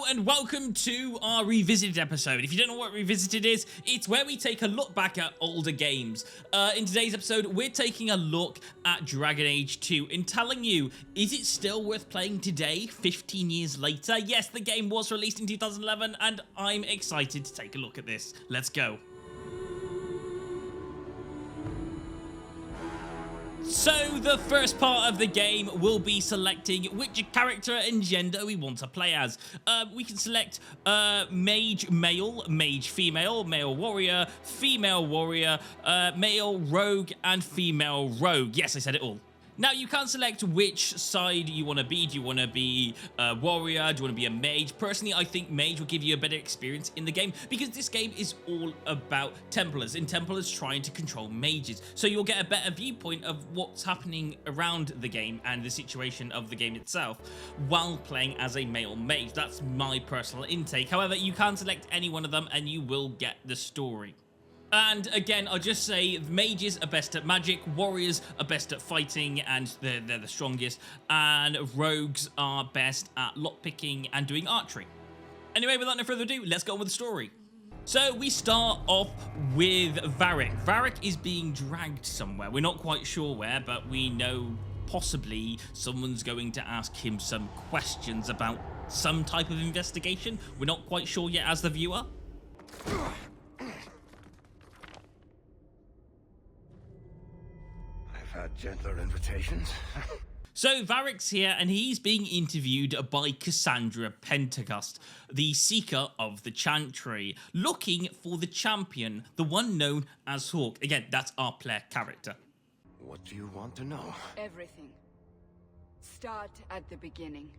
and welcome to our Revisited episode. If you don't know what Revisited is, it's where we take a look back at older games. In today's episode, we're taking a look at Dragon Age 2 and telling you, is it still worth playing today, 15 years later? Yes, the game was released in 2011, and I'm excited to take a look at this. Let's go. So the first part of the game will be selecting which character and gender we want to play as. We can select Mage male, Mage female, male warrior, female warrior, male rogue, and female rogue. Yes, I said it all. Now, you can select which side you want to be. Do you want to be a warrior? Do you want to be a mage? Personally, I think mage will give you a better experience in the game because this game is all about Templars and Templars trying to control mages. So you'll get a better viewpoint of what's happening around the game and the situation of the game itself while playing as a male mage. That's my personal intake. However, you can select any one of them and you will get the story. And again, I'll just say mages are best at magic, warriors are best at fighting, and they're the strongest, and rogues are best at lockpicking and doing archery. Anyway, without no further ado, let's go on with the story. So we start off with Varric. Varric is being dragged somewhere. We're not quite sure where, but we know possibly someone's going to ask him some questions about some type of investigation. We're not quite sure yet as the viewer. Gentler invitations. So Varric's here and he's being interviewed by Cassandra Pentagust, the Seeker of the Chantry, looking for the champion, the one known as Hawk. Again, that's our player character. What do you want to know? Everything. Start at the beginning.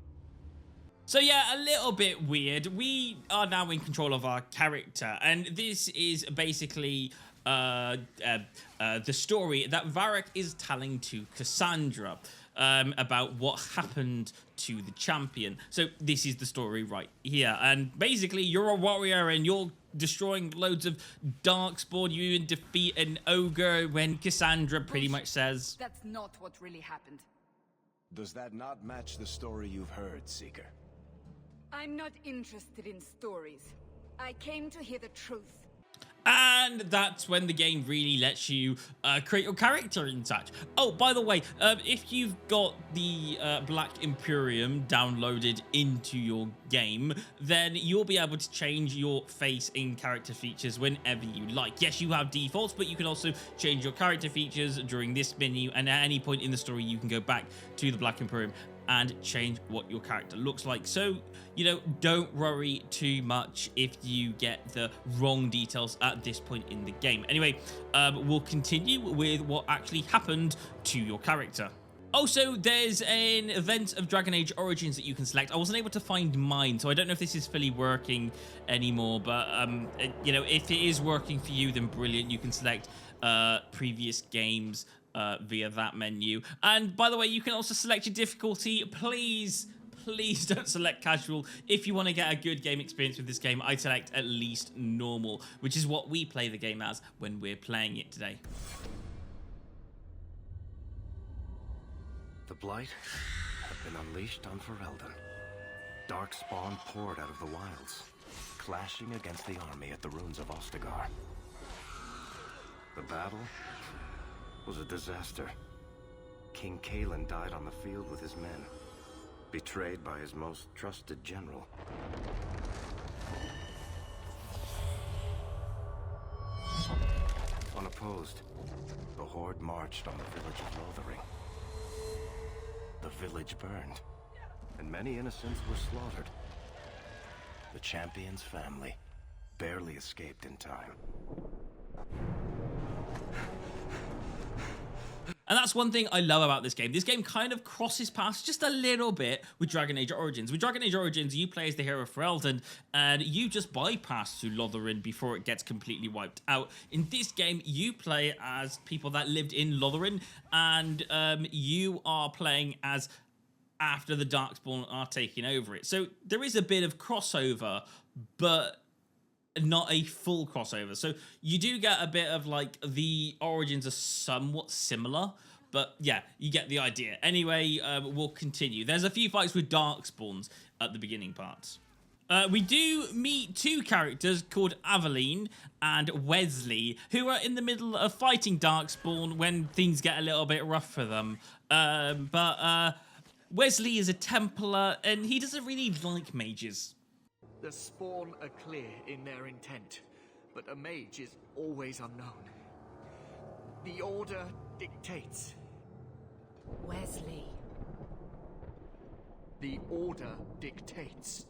So yeah, a little bit weird. We are now in control of our character, and this is basically the story that Varric is telling to Cassandra about what happened to the champion. So this is the story right here, and basically you're a warrior and you're destroying loads of darkspawn. You even defeat an ogre when Cassandra pretty much says, "That's not what really happened." Does that not match the story you've heard, Seeker? I'm not interested in stories. I came to hear the truth. And that's when the game really lets you create your character in such. Oh, by the way, if you've got the Black Imperium downloaded into your game, then you'll be able to change your face in character features whenever you like. Yes, you have defaults, but you can also change your character features during this menu, and at any point in the story, you can go back to the Black Imperium and change what your character looks like. So, you know, don't worry too much if you get the wrong details at this point in the game. Anyway, we'll continue with what actually happened to your character. Also, there's an event of Dragon Age Origins that you can select. I wasn't able to find mine, so I don't know if this is fully working anymore, but, you know, if it is working for you, then brilliant. You can select previous games via that menu. And by the way, you can also select your difficulty. Please don't select casual. If you want to get a good game experience with this game, I select at least normal, which is what we play the game as when we're playing it today. The Blight have been unleashed on Ferelden. Darkspawn poured out of the wilds, clashing against the army at the ruins of Ostagar. The battle was a disaster. King Cailan died on the field with his men, betrayed by his most trusted general. Unopposed, the Horde marched on the village of Lothering. The village burned, and many innocents were slaughtered. The champion's family barely escaped in time. And that's one thing I love about this game. This game kind of crosses paths just a little bit with Dragon Age Origins. With Dragon Age Origins, you play as the hero Ferelden, and you just bypass through Lothering before it gets completely wiped out. In this game, you play as people that lived in Lothering, and you are playing as after the Darkspawn are taking over it. So there is a bit of crossover, but not a full crossover. So you do get a bit of like the origins are somewhat similar, but yeah, you get the idea. Anyway, we'll continue. There's a few fights with Darkspawns at the beginning parts. We do meet two characters called Aveline and Wesley, who are in the middle of fighting Darkspawn when things get a little bit rough for them. But Wesley is a Templar, and he doesn't really like mages. The Spawn are clear in their intent, but a mage is always unknown. The Order dictates. Wesley. The Order dictates.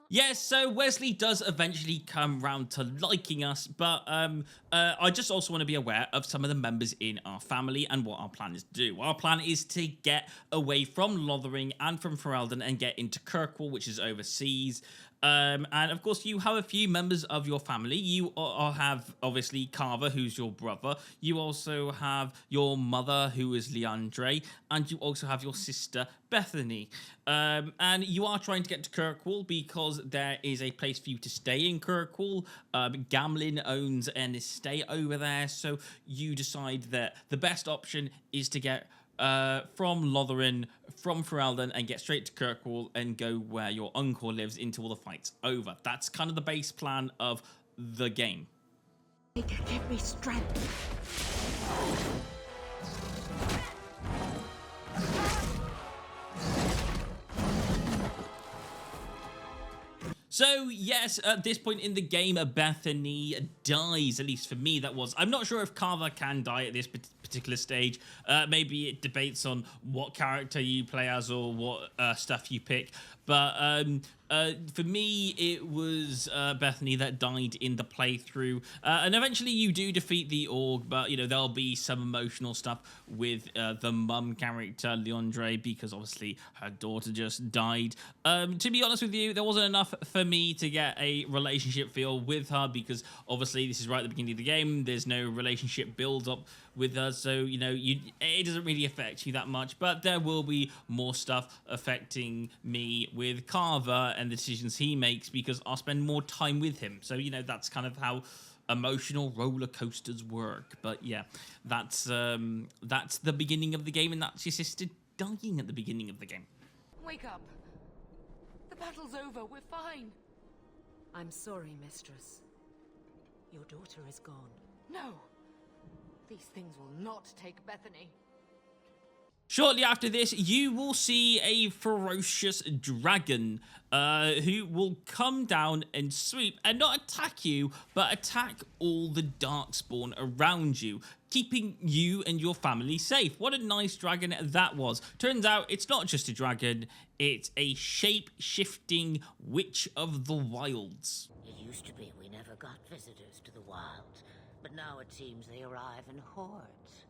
Yes, so Wesley does eventually come round to liking us, but I just also want to be aware of some of the members in our family and what our plan is to do. Our plan is to get away from Lothering and from Ferelden and get into Kirkwall, which is overseas. And of course, you have a few members of your family. You have, obviously, Carver, who's your brother. You also have your mother, who is Leandre. And you also have your sister, Bethany. And you are trying to get to Kirkwall because there is a place for you to stay in Kirkwall. Gamlin owns an estate over there. So you decide that the best option is to get from Lothering, from Ferelden, and get straight to Kirkwall and go where your uncle lives until the fight's over. That's kind of the base plan of the game. Give me strength. So, yes, at this point in the game, Bethany dies, at least for me, that was. I'm not sure if Carver can die at this particular stage. Maybe it debates on what character you play as or what stuff you pick. But for me, it was Bethany that died in the playthrough. And eventually you do defeat the Org, but, you know, there'll be some emotional stuff with the mum character, Leandre, because obviously her daughter just died. To be honest with you, there wasn't enough for me to get a relationship feel with her because obviously this is right at the beginning of the game. There's no relationship build up with her, so, you know, it doesn't really affect you that much, but there will be more stuff affecting me with Carver and the decisions he makes because I'll spend more time with him. So, you know, that's kind of how emotional roller coasters work. But yeah, that's the beginning of the game, and that's your sister dying at the beginning of the game. Wake up. The battle's over. We're fine. I'm sorry, mistress. Your daughter is gone. No. These things will not take Bethany. Shortly after this, you will see a ferocious dragon who will come down and sweep and not attack you, but attack all the Darkspawn around you, keeping you and your family safe. What a nice dragon that was. Turns out it's not just a dragon, it's a shape-shifting witch of the wilds. It used to be we never got visitors to the wilds, but now it seems they arrive in hordes.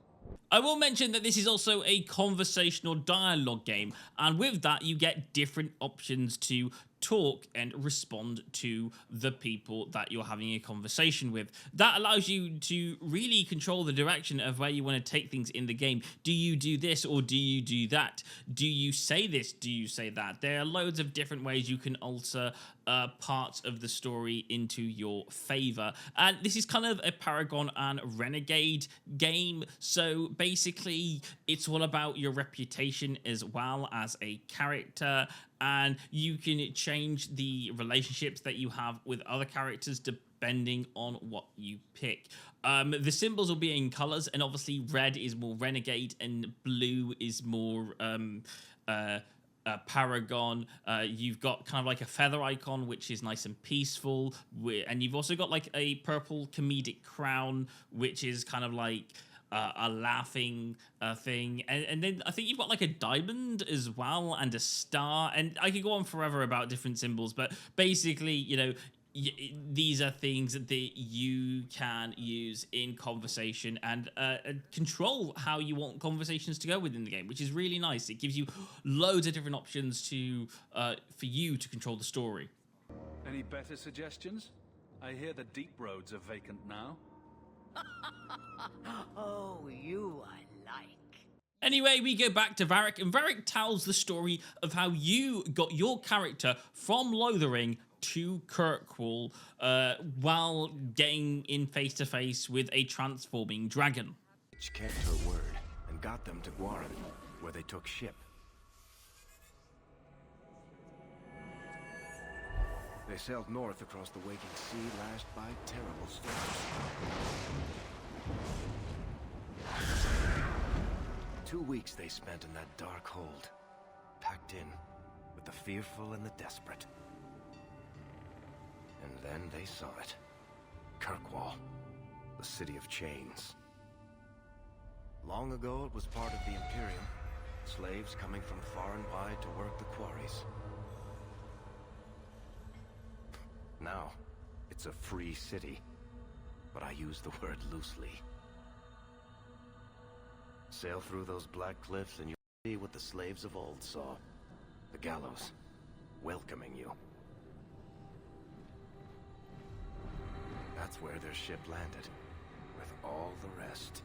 I will mention that this is also a conversational dialogue game, and with that you get different options to talk and respond to the people that you're having a conversation with. That allows you to really control the direction of where you want to take things in the game. Do you do this or do you do that? Do you say this? Do you say that? There are loads of different ways you can alter parts of the story into your favor. And this is kind of a Paragon and Renegade game. So basically, it's all about your reputation as well as a character. And you can change the relationships that you have with other characters depending on what you pick. The symbols will be in colors, and obviously red is more Renegade and blue is more Paragon. You've got kind of like a feather icon, which is nice and peaceful, and you've also got like a purple comedic crown, which is kind of like a laughing thing, and then I think you've got like a diamond as well and a star, and I could go on forever about different symbols, but basically, you know, these are things that you can use in conversation and control how you want conversations to go within the game, which is really nice. It gives you loads of different options to for you to control the story. Any better suggestions? I hear the deep roads are vacant now. Oh, you I like. Anyway, we go back to Varric, and Varric tells the story of how you got your character from Lothering to Kirkwall while getting in face-to-face with a transforming dragon. Mage kept her word and got them to Guaran, where they took ship. They sailed north across the waking sea, lashed by terrible storms. 2 weeks they spent in that dark hold, packed in with the fearful and the desperate. And then they saw it. Kirkwall, the city of chains. Long ago, it was part of the Imperium. Slaves coming from far and wide to work the quarries. Now, it's a free city, but I use the word loosely. Sail through those black cliffs and you'll see what the slaves of old saw. The gallows, welcoming you. That's where their ship landed, with all the rest.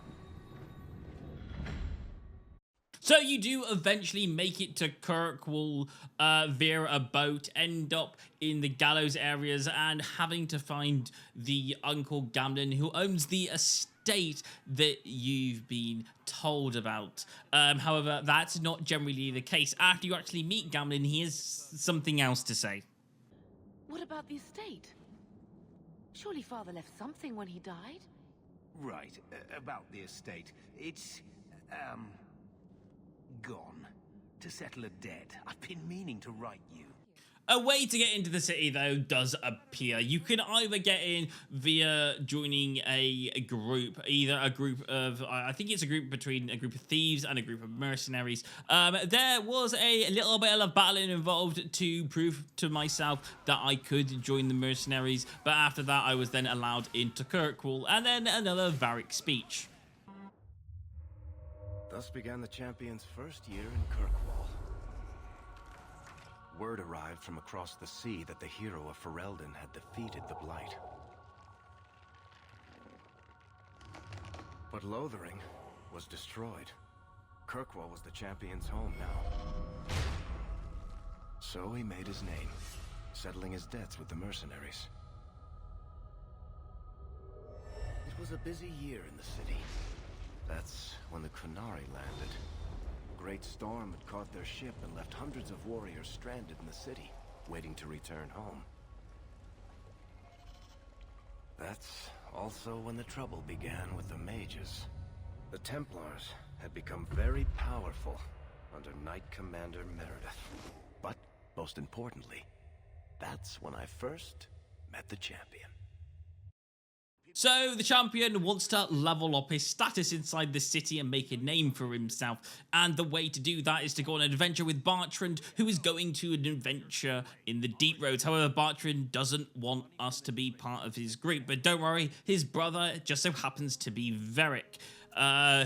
So you do eventually make it to Kirkwall via a boat, end up in the gallows areas and having to find the Uncle Gamlin who owns the estate that you've been told about. However, that's not generally the case. After you actually meet Gamlin, he has something else to say. What about the estate? Surely Father left something when he died? Right, about the estate. It's, gone. To settle a debt. I've been meaning to write you. A way to get into the city, though, does appear. You can either get in via joining a group, either a group of, I think it's a group between a group of thieves and a group of mercenaries. There was a little bit of battling involved to prove to myself that I could join the mercenaries, but after that I was then allowed into Kirkwall, and then another Varric speech. Thus began the champion's first year in Kirkwall. Word arrived from across the sea that the hero of Ferelden had defeated the Blight. But Lothering was destroyed. Kirkwall was the champion's home now. So he made his name, settling his debts with the mercenaries. It was a busy year in the city. That's when the Kunari landed. A great storm had caught their ship and left hundreds of warriors stranded in the city, waiting to return home. That's also when the trouble began with the Mages. The Templars had become very powerful under Knight Commander Meredith. But, most importantly, that's when I first met the champion. So the champion wants to level up his status inside the city and make a name for himself, and the way to do that is to go on an adventure with Bertrand, who is going to an adventure in the Deep Roads. However, Bertrand doesn't want us to be part of his group, but don't worry, his brother just so happens to be Varric,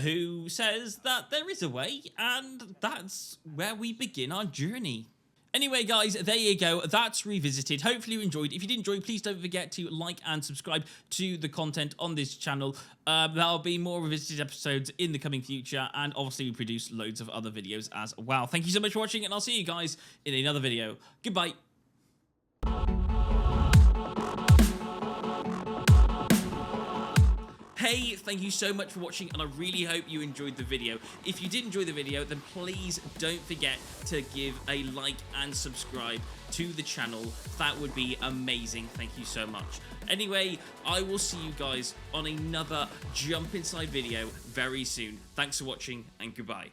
who says that there is a way, and that's where we begin our journey. Anyway, guys, there you go. That's Revisited. Hopefully you enjoyed. If you did enjoy, please don't forget to like and subscribe to the content on this channel. There'll be more Revisited episodes in the coming future, and obviously we produce loads of other videos as well. Thank you so much for watching, and I'll see you guys in another video. Goodbye. Hey, thank you so much for watching, and I really hope you enjoyed the video. If you did enjoy the video, then please don't forget to give a like and subscribe to the channel. That would be amazing. Thank you so much. Anyway, I will see you guys on another Jump Inside video very soon. Thanks for watching, and goodbye.